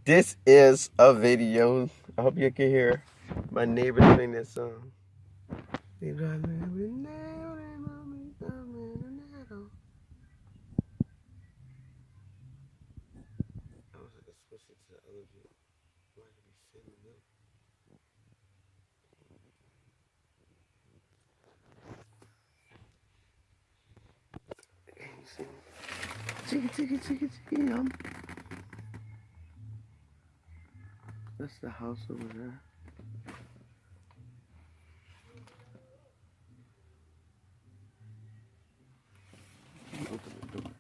This is a video. I hope you can hear my neighbor sing this song. That's the house over there. Open the door.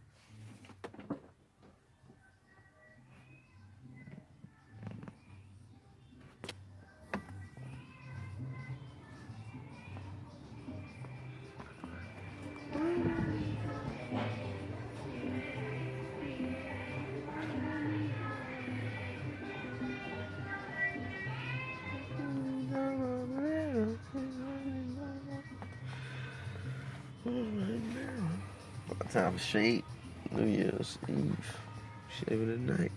Time for shade. New Year's Eve. Shaving at night.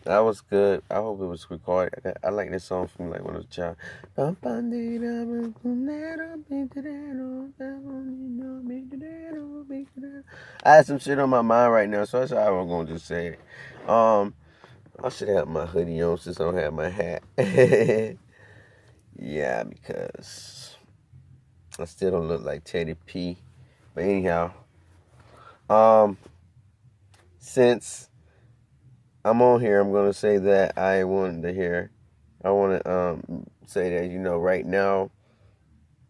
That was good. I hope it was recorded. I like this song from like when I was a child. I had some shit on my mind right now, so that's how I'm gonna just say it. I should have my hoodie on since I don't have my hat. Yeah, because I still don't look like Teddy P. But anyhow, since I'm on here, I'm gonna say that I want to say that right now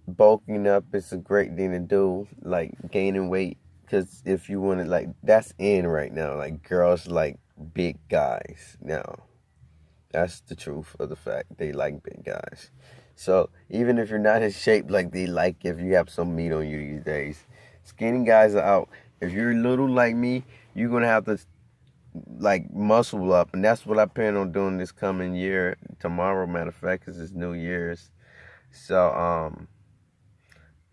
bulking up is a great thing to do, like gaining weight, because if you want to, like, that's in right now, like girls like big guys now. That's the truth of the fact, they like big guys. So even if you're not in shape like they like, if you have some meat on you these days, skinny guys are out. If you're little like me, you're gonna have to like muscle up, and that's what I plan on doing this coming year. Tomorrow, matter of fact, because it's New Year's. So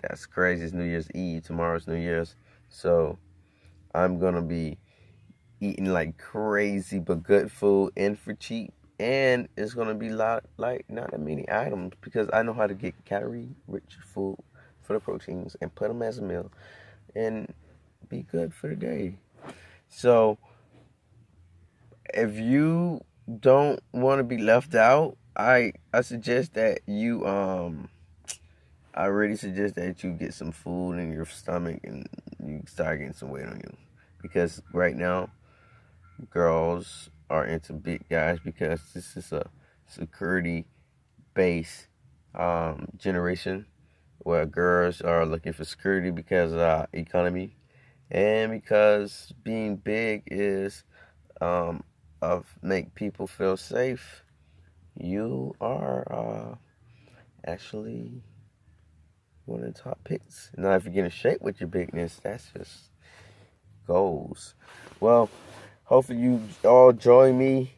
that's crazy. It's New Year's Eve. Tomorrow's New Year's. So I'm gonna be eating like crazy, but good food and for cheap. And it's gonna be not that many items, because I know how to get calorie-rich food for the proteins and put them as a meal and be good for the day. So if you don't want to be left out, I suggest that I really suggest that you get some food in your stomach and you start getting some weight on you, because right now girls are into big guys because this is a security based generation where girls are looking for security because of economy, and because being big is of make people feel safe. You are actually one of the top picks. Now, if you get in shape with your bigness, that's just goals. Well, hopefully you all join me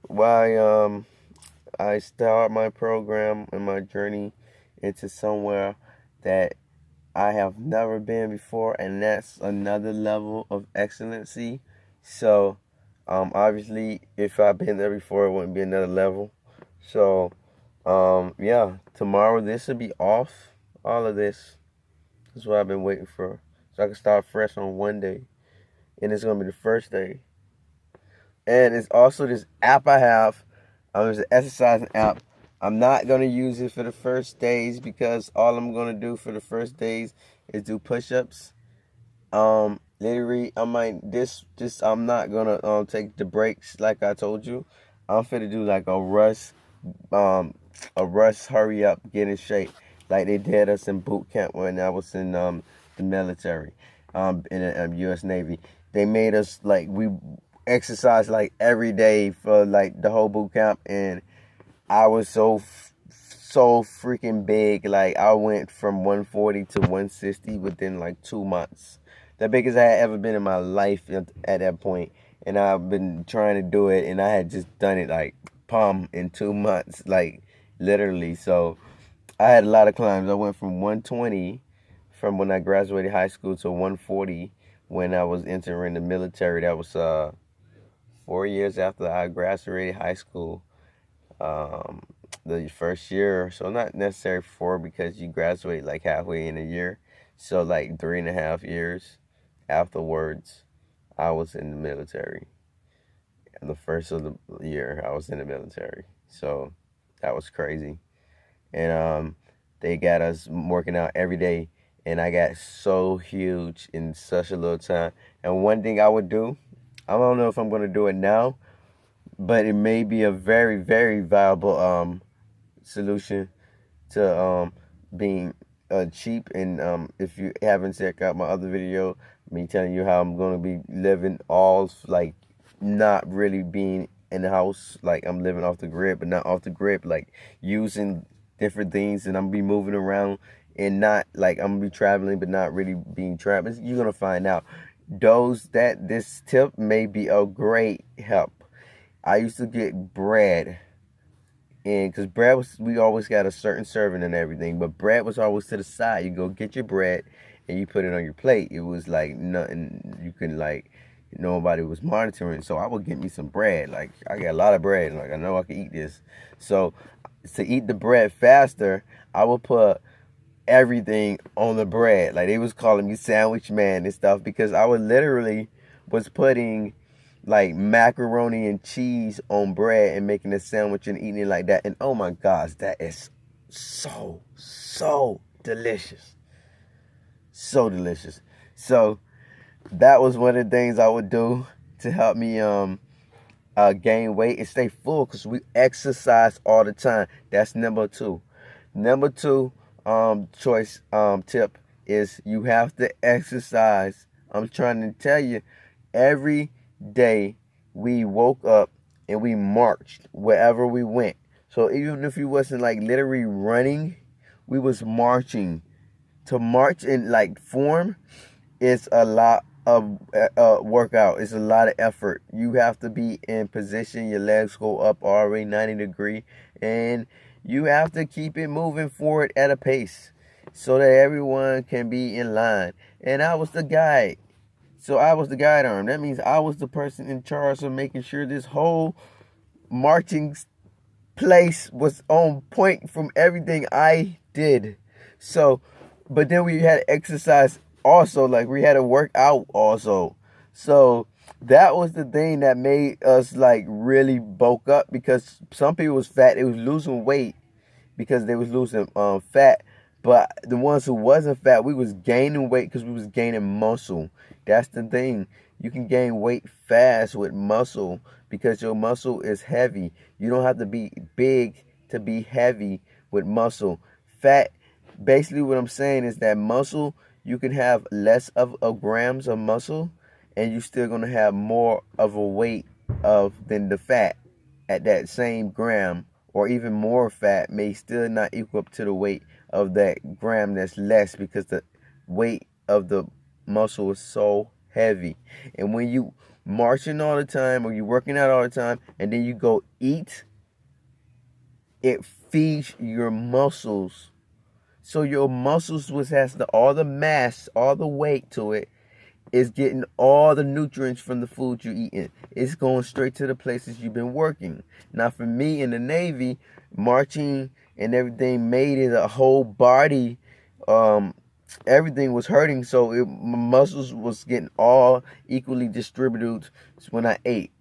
why I start my program and my journey into somewhere that I have never been before, and that's another level of excellency. So, obviously, if I've been there before, it wouldn't be another level. So, yeah, tomorrow this will be off. All of this is what I've been waiting for, so I can start fresh on one day, and it's gonna be the first day. And it's also this app I have. It's an exercising app. I'm not gonna use it for the first days because all I'm gonna do for the first days is do push-ups. Literally, I might this I'm not gonna take the breaks like I told you. I'm finna do like um a rush hurry up get in shape like they did us in boot camp when I was in the military, in the U.S. Navy. They made us like we exercise like every day for like the whole boot camp, and I was so freaking big. Like I went from 140 to 160 within like 2 months. The biggest I had ever been in my life at that point. And I've been trying to do it, and I had just done it like palm in 2 months, like literally. So I had a lot of climbs. I went from 120 from when I graduated high school to 140 when I was entering the military. That was 4 years after I graduated high school. Um, the first year, so not necessarily four because you graduate like halfway in a year. So like 3.5 years afterwards, I was in the military. And the first of the year, I was in the military. So that was crazy. And they got us working out every day, and I got so huge in such a little time. And one thing I would do, I don't know if I'm gonna do it now, but it may be a very, very viable solution to being cheap. And if you haven't checked out my other video, me telling you how I'm gonna be living all like not really being in the house, like I'm living off the grid, but not off the grid, like using different things, and I'm be moving around and not like I'm gonna be traveling, but not really being trapped. You're gonna find out. Those that this tip may be a great help. I used to get bread, and because bread was, we always got a certain serving and everything, but bread was always to the side. You go get your bread and you put it on your plate. It was like nothing you can like, nobody was monitoring. So I would get me some bread. Like I got a lot of bread, and like I know I can eat this. So to eat the bread faster, I would put everything on the bread. Like they was calling me sandwich man and stuff because I would literally was putting like macaroni and cheese on bread and making a sandwich and eating it like that. And oh my gosh, that is so delicious. So delicious. So that was one of the things I would do to help me gain weight and stay full because we exercise all the time. That's number two. Number two choice tip is you have to exercise. I'm trying to tell you, every day we woke up and we marched wherever we went. So even if you wasn't like literally running, we was marching. To march in like form is a lot of workout. It's a lot of effort. You have to be in position. Your legs go up already 90 degree, and you have to keep it moving forward at a pace so that everyone can be in line. And I was the guide. So I was the guide arm. That means I was the person in charge of making sure this whole marching place was on point from everything I did. So, but then we had exercise also, like we had to work out also. So that was the thing that made us like really bulk up because some people was fat, they was losing weight because they was losing fat. But the ones who wasn't fat, we was gaining weight because we was gaining muscle. That's the thing. You can gain weight fast with muscle because your muscle is heavy. You don't have to be big to be heavy with muscle. Fat, basically what I'm saying is that muscle, you can have less of a grams of muscle and you're still going to have more of a weight of than the fat at that same gram, or even more fat may still not equal up to the weight of that gram that's less because the weight of the muscle is so heavy. And when you marching all the time or you working out all the time and then you go eat, it feeds your muscles. So your muscles, which has all the mass, all the weight to it, is getting all the nutrients from the food you're eating. It's going straight to the places you've been working. Now, for me in the Navy, marching and everything made it a whole body. Everything was hurting, so my muscles was getting all equally distributed when I ate,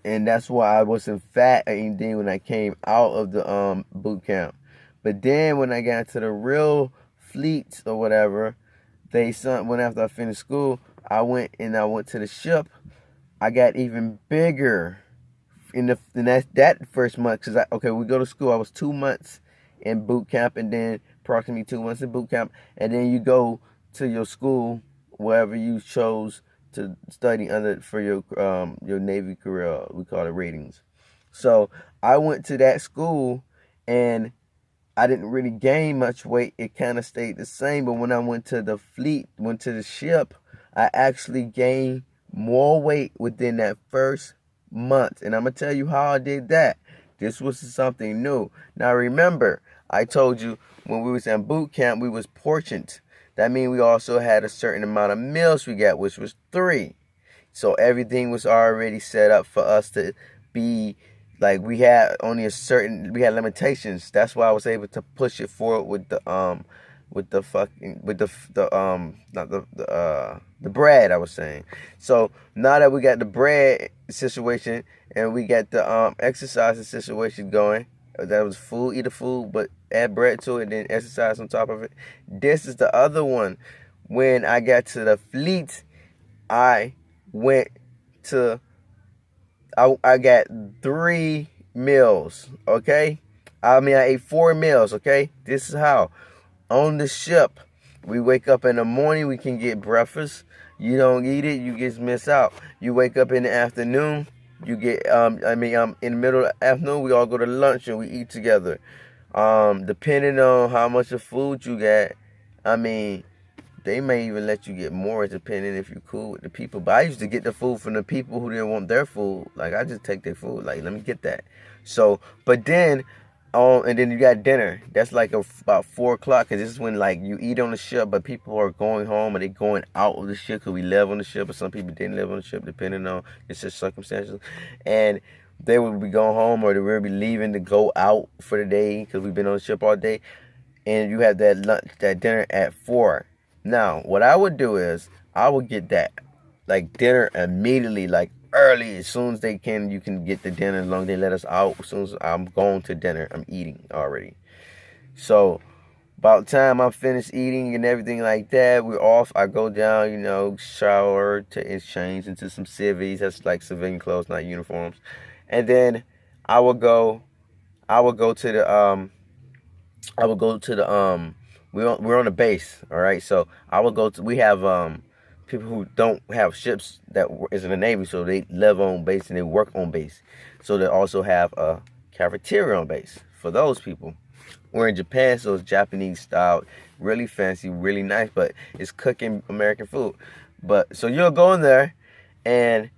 and that's why I wasn't fat or anything when I came out of the boot camp. But then when I got to the real fleets or whatever, when after I finished school, I went to the ship. I got even bigger in that first month because we go to school. I was 2 months in boot camp and then approximately 2 months in boot camp, and then you go to your school wherever you chose to study under for your Navy career. We call it ratings. So I went to that school and I didn't really gain much weight. It kind of stayed the same. But when I went to the ship, I actually gained more weight within that first month. And I'm going to tell you how I did that. This was something new. Now remember, I told you when we was in boot camp, we was portioned. That means we also had a certain amount of meals we got, which was 3. So everything was already set up for us to be like we had limitations. That's why I was able to push it forward with the bread I was saying. So now that we got the bread situation and we got the exercising situation going, that was food, eat the food, but add bread to it, then exercise on top of it. This is the other one. When I got to the fleet, I got 3 meals, okay? I ate 4 meals, okay? This is how. On the ship, we wake up in the morning, we can get breakfast. You don't eat it, you just miss out. You wake up in the afternoon, you get, in the middle of the afternoon, we all go to lunch and we eat together. Depending on how much of food you got, they may even let you get more depending if you're cool with the people. But I used to get the food from the people who didn't want their food. Like, I just take their food. Like, let me get that. So, but then, and then you got dinner. That's like about 4 o'clock. Because this is when, like, you eat on the ship, but people are going home or they going out of the ship because we live on the ship. Or some people didn't live on the ship, depending on it's just circumstances. And they would be going home or they would be leaving to go out for the day because we've been on the ship all day. And you have that dinner at 4. Now, what I would do is I would get that like dinner immediately, like early, as soon as they can. You can get the dinner as long as they let us out. As soon as I'm going to dinner, I'm eating already. So about time I'm finished eating and everything like that, we're off. I go down, shower to change into some civvies. That's like civilian clothes, not uniforms. And then I would go to the we're on a base, all right? So we have people who don't have ships that is in the Navy, so they live on base and they work on base. So they also have a cafeteria on base for those people. We're in Japan, so it's Japanese style, really fancy, really nice, but it's cooking American food. But so you'll go in there and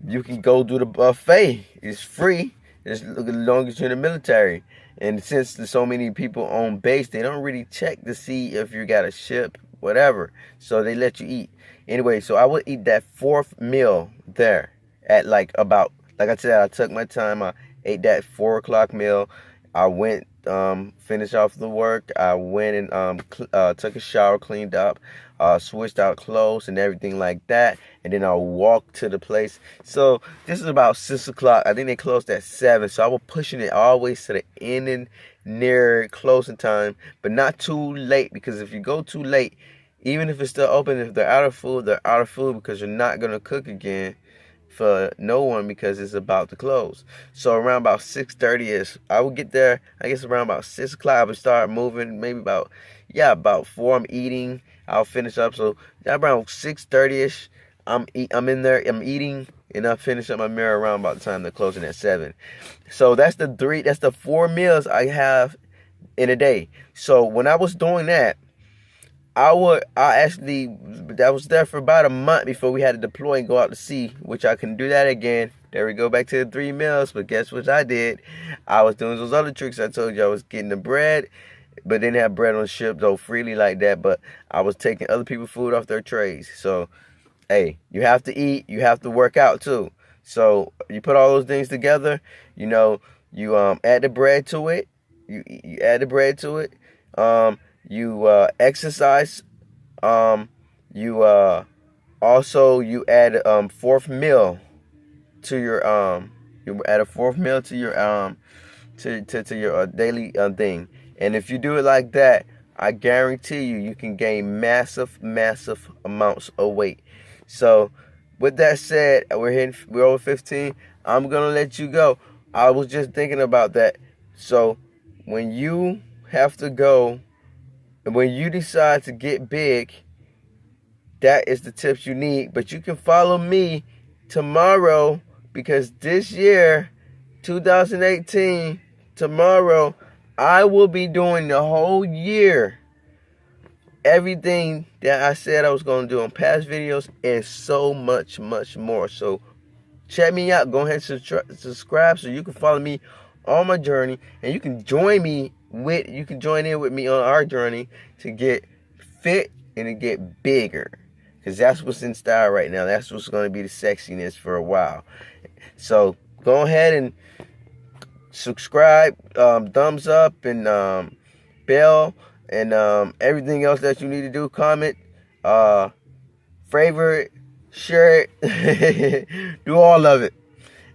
you can go do the buffet. It's free as long as you're in the military. And since there's so many people on base, they don't really check to see if you got a ship, whatever. So they let you eat. Anyway, so I would eat that 4th meal there at like I said, I took my time. I ate that 4 o'clock meal. I went, finished off the work. I went and took a shower, cleaned up, switched out clothes and everything like that. And then I walked to the place. So this is about 6 o'clock. I think they closed at 7. So I was pushing it always to the end and near closing time, but not too late, because if you go too late, even if it's still open, if they're out of food, they're out of food, because you're not going to cook again for no one because it's about to close. So around about 6:30ish, I would get there. I guess around about 6 o'clock, I would start moving. Maybe about 4 I'm eating. I'll finish up. So around 6:30ish, I'm in there. I'm eating, and I finish up my meal around about the time they're closing at 7. So that's the 4 meals I have in a day. So when I was doing that, I was there for about a month before we had to deploy and go out to sea, which I can do that again. There we go back to the 3 meals, but guess what I did? I was doing those other tricks I told you. I was getting the bread, but didn't have bread on the ship though freely like that, but I was taking other people's food off their trays. So, hey, you have to eat, you have to work out too. So, you put all those things together, you know, you add the bread to it. You add the bread to it. You exercise. You also you add fourth meal to your you add a fourth meal to your to your daily thing. And if you do it like that, I guarantee you can gain massive amounts of weight. So with that said, we're over 15. I'm gonna let you go. I was just thinking about that. So when you have to go, and when you decide to get big, that is the tips you need. But you can follow me tomorrow, because this year, 2018, tomorrow, I will be doing the whole year everything that I said I was going to do in past videos and so much more. So check me out. Go ahead and subscribe so you can follow me on my journey, and you can join in with me on our journey to get fit and to get bigger, because that's what's in style right now. That's what's going to be the sexiness for a while. So go ahead and subscribe, thumbs up, and bell, and everything else that you need to do. Comment, favorite, share it, do all of it.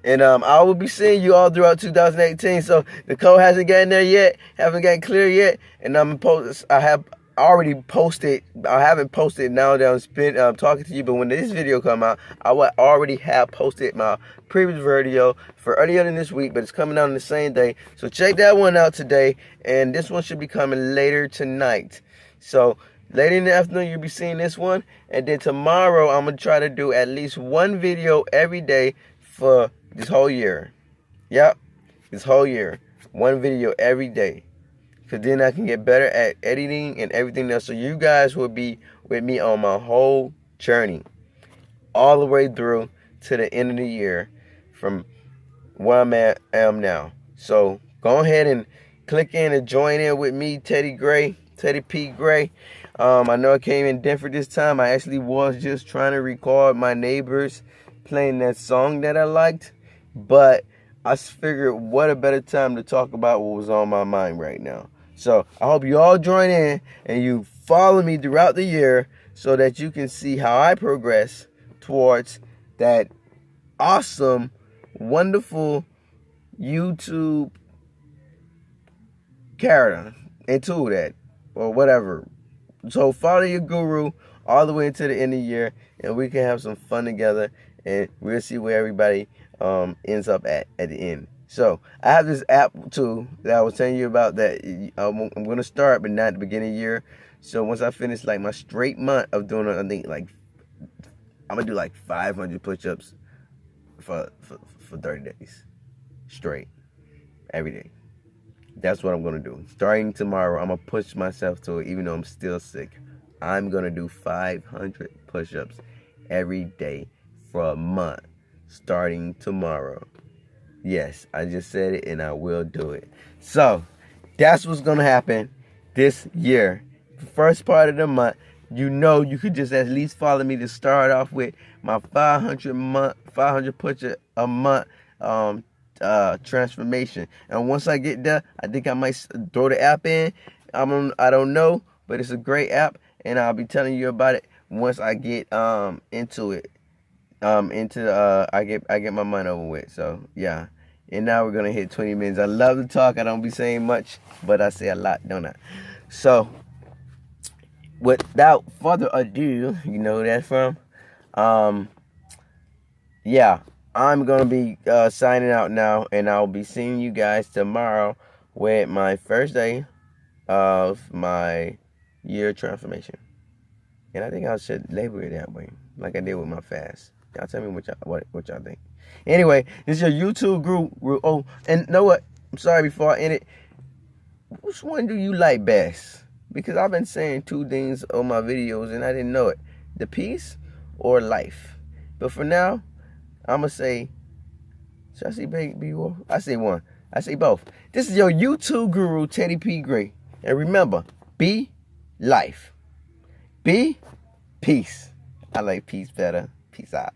And I will be seeing you all throughout 2018. So the code hasn't gotten there yet, haven't gotten clear yet, and I have already posted. I haven't posted now that I'm talking to you, but when this video come out, I will already have posted my previous video for earlier than this week, but it's coming out on the same day. So check that one out today, and this one should be coming later tonight. So later in the afternoon, you'll be seeing this one, and then tomorrow I'm gonna try to do at least one video every day for this whole year. Yep, this whole year, one video every day. Because then I can get better at editing and everything else. So you guys will be with me on my whole journey, all the way through to the end of the year, from where I am now. So go ahead and click in and join in with me, Teddy P. Gray. I know I came in different this time. I actually was just trying to record my neighbors playing that song that I liked. But I figured what a better time to talk about what was on my mind right now. So I hope you all join in and you follow me throughout the year so that you can see how I progress towards that awesome, wonderful YouTube character into that, or whatever. So follow your guru all the way into the end of the year, and we can have some fun together, and we'll see where everybody ends up at the end. So I have this app too that I was telling you about that I'm going to start, but not at the beginning of the year. So once I finish like my straight month of doing it, I think like I'm going to do like 500 push-ups for 30 days straight every day. That's what I'm going to do. Starting tomorrow, I'm going to push myself to it, even though I'm still sick. I'm going to do 500 push-ups every day for a month, starting tomorrow. Yes, I just said it, and I will do it. So that's what's going to happen this year. The first part of the month, you could just at least follow me to start off with my 500 push-up a month transformation. And once I get there, I think I might throw the app in. I don't know, but it's a great app, and I'll be telling you about it once I get into it. I get my mind over with. So yeah. And now we're gonna hit 20 minutes. I love to talk. I don't be saying much, but I say a lot, don't I? So without further ado, you know who that's from? Yeah, I'm gonna be signing out now, and I'll be seeing you guys tomorrow with my first day of my year transformation. And I think I should label it that way, like I did with my fast. Y'all tell me what y'all think. Anyway, this is your YouTube group. Oh, and know what? I'm sorry, before I end it. Which one do you like best? Because I've been saying two things on my videos and I didn't know it. The peace or life. But for now, I'm going to say, should I say baby wolf? I say one. I say both. This is your YouTube guru, Teddy P. Gray. And remember, be life. Be peace. I like peace better. Peace out.